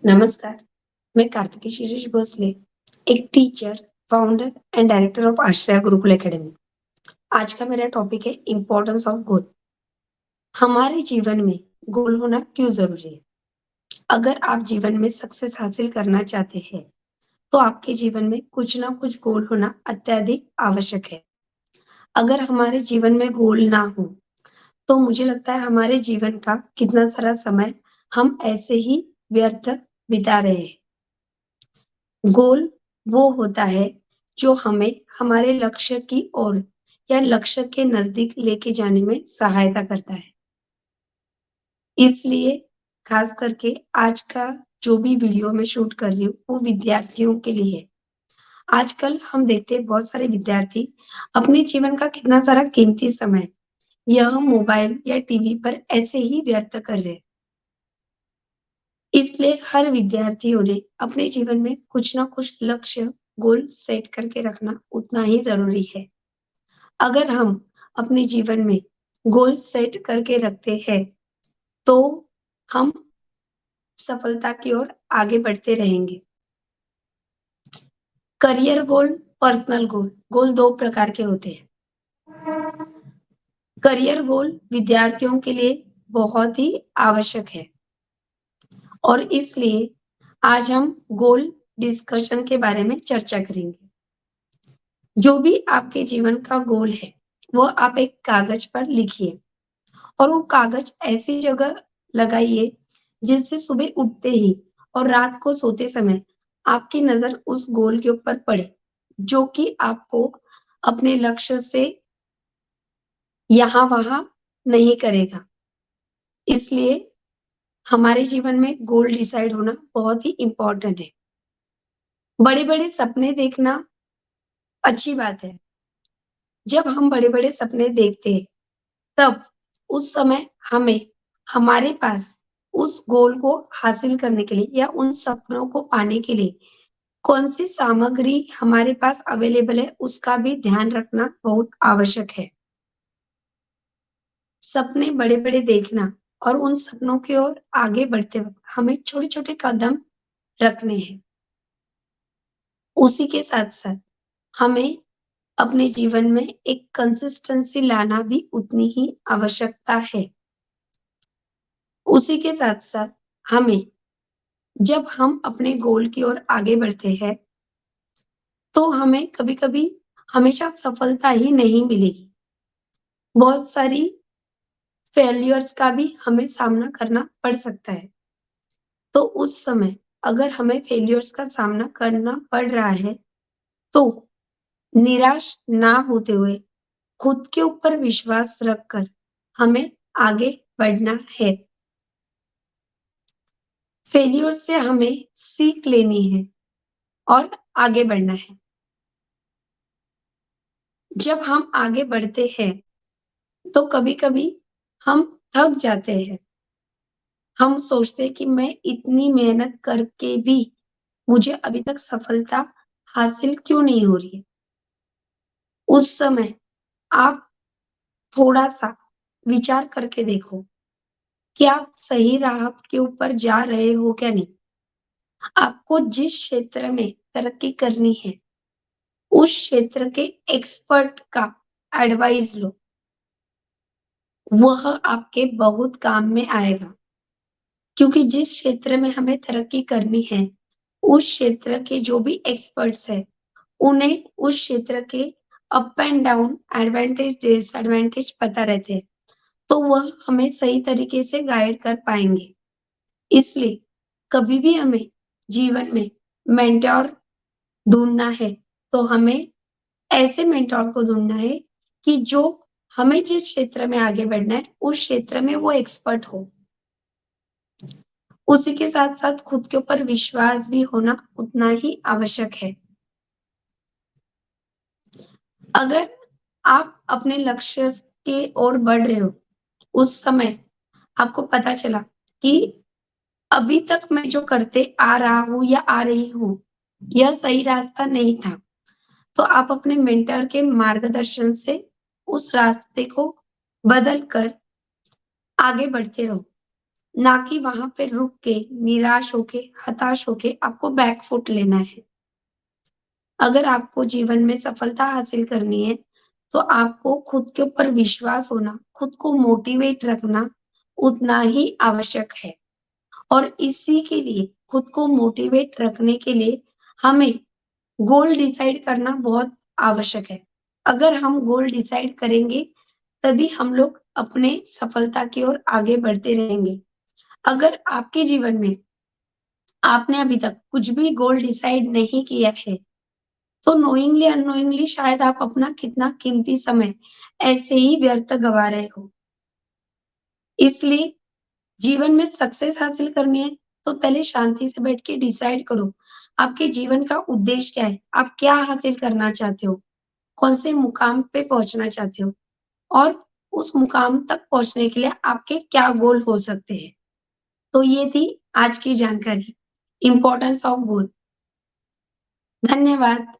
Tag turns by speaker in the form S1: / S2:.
S1: नमस्कार, मैं कार्तिकी शिरीष भोसले, एक teacher, founder and director of Ashraya Gurukul academy. आज का मेरा टॉपिक है इम्पोर्टेंस ऑफ गोल। हमारे जीवन में गोल होना क्यों जरूरी है? अगर आप जीवन में सक्सेस हासिल करना चाहते हैं, तो आपके जीवन में कुछ ना कुछ गोल होना अत्यधिक आवश्यक है। अगर हमारे जीवन में गोल ना हो, तो मुझे लगता है हमारे जीवन का कितना सारा समय हम ऐसे ही व्यर्थ बिता रहे हैं। गोल वो होता है जो हमें हमारे लक्ष्य की ओर या लक्ष्य के नजदीक लेके जाने में सहायता करता है। इसलिए खास करके आज का जो भी वीडियो मैं शूट कर रही हूँ वो विद्यार्थियों के लिए है। आजकल हम देखते हैं बहुत सारे विद्यार्थी अपने जीवन का कितना सारा कीमती समय यह मोबाइल या टीवी पर ऐसे ही व्यर्थ कर रहे हैं। इसलिए हर विद्यार्थियों ने अपने जीवन में कुछ ना कुछ लक्ष्य, गोल सेट करके रखना उतना ही ज़रूरी है। अगर हम अपने जीवन में गोल सेट करके रखते हैं, तो हम सफलता की ओर आगे बढ़ते रहेंगे। करियर गोल, पर्सनल गोल, गोल 2 प्रकार के होते हैं। करियर गोल विद्यार्थियों के लिए बहुत ही आवश्यक है और इसलिए आज हम गोल डिस्कशन के बारे में चर्चा करेंगे। जो भी आपके जीवन का गोल है, वो आप एक कागज पर लिखिए और वो कागज ऐसी जगह लगाइए जिससे सुबह उठते ही और रात को सोते समय आपकी नजर उस गोल के ऊपर पड़े, जो कि आपको अपने लक्ष्य से यहाँ वहां नहीं करेगा। इसलिए हमारे जीवन में गोल डिसाइड होना बहुत ही इम्पोर्टेंट है। बड़े-बड़े सपने देखना अच्छी बात है। जब हम बड़े-बड़े सपने देखते हैं, तब उस समय हमें हमारे पास उस गोल को हासिल करने के लिए या उन सपनों को पाने के लिए कौन-सी सामग्री हमारे पास अवेलेबल है, उसका भी ध्यान रखना बहुत आवश्यक है। सपने बड़े-बड़े देखना और उन सपनों की ओर आगे बढ़ते वक़्त हमें छोटे-छोटे कदम रखने हैं। उसी के साथ-साथ हमें अपने जीवन में एक कंसिस्टेंसी लाना भी उतनी ही आवश्यकता है। उसी के साथ-साथ हमें जब हम अपने गोल की ओर आगे बढ़ते हैं, तो हमें कभी-कभी हमेशा सफलता ही नहीं मिलेगी। बहुत सारी फेल्योर्स का भी हमें सामना करना पड़ सकता है। तो उस समय अगर हमें फेल्योर्स का सामना करना पड़ रहा है, तो निराश ना होते हुए खुद के ऊपर विश्वास रखकर हमें आगे बढ़ना है। फेल्योर से हमें सीख लेनी है और आगे बढ़ना है। जब हम आगे बढ़ते हैं, तो कभी-कभी हम थक जाते हैं। हम सोचते हैं कि मैं इतनी मेहनत करके भी मुझे अभी तक सफलता हासिल क्यों नहीं हो रही है? उस समय आप थोड़ा-सा विचार करके देखो कि आप सही राह के ऊपर जा रहे हो क्या नहीं? आपको जिस क्षेत्र में तरक्की करनी है, उस क्षेत्र के एक्सपर्ट का एडवाइस लो, वह आपके बहुत काम में आएगा। क्योंकि जिस क्षेत्र में हमें तरक्की करनी है, उस क्षेत्र के जो भी एक्सपर्ट्स हैं, उन्हें उस क्षेत्र के up and down, advantage, disadvantage पता रहते हैं, तो वह हमें सही तरीके से गाइड कर पाएँगे। इसलिए कभी भी हमें जीवन में मेंटर ढूँढना है, तो हमें ऐसे मेंटर को ढूँढना है कि जो हमें जिस क्षेत्र में आगे बढ़ना है, उस क्षेत्र में वो एक्सपर्ट हो। उसी के साथ-साथ खुद के ऊपर विश्वास भी होना उतना ही आवश्यक है। अगर आप अपने लक्ष्य की ओर बढ़ रहे हो, उस समय आपको पता चला कि अभी तक मैं जो करते आ रहा हूँ या आ रही हूँ, यह सही रास्ता नहीं था, तो आप अपने मेंटर के मार्गदर्शन से उस रास्ते को बदल कर आगे बढ़ते रहो। ना कि वहाँ पे रुक के, निराश होके, हताश होके आपको बैक फुट लेना है। अगर आपको जीवन में सफलता हासिल करनी है, तो आपको खुद के ऊपर विश्वास होना, खुद को मोटिवेट रखना उतना ही आवश्यक है। और इसी के लिए खुद को मोटिवेट रखने के लिए हमें गोल डिसाइड करना बहुत आवश्यक है। अगर हम गोल डिसाइड करेंगे, तभी हम लोग अपने सफलता की ओर आगे बढ़ते रहेंगे। अगर आपके जीवन में आपने अभी तक कुछ भी गोल डिसाइड नहीं किया है, तो नोइंगली अननोइंगली शायद आप अपना कितना कीमती समय ऐसे ही व्यर्थ गँवा रहे हो। इसलिए जीवन में सक्सेस हासिल करनी है, तो पहले शांति से बैठ के डिसाइड करो, आपके जीवन का उद्देश्य क्या है? आप क्या हासिल करना चाहते हो? कौन से मुकाम पे पहुँचना चाहते हो? और उस मुकाम तक पहुँचने के लिए आपके क्या गोल हो सकते हैं? तो ये थी आज की जानकारी, इम्पोर्टेंस ऑफ गोल। धन्यवाद।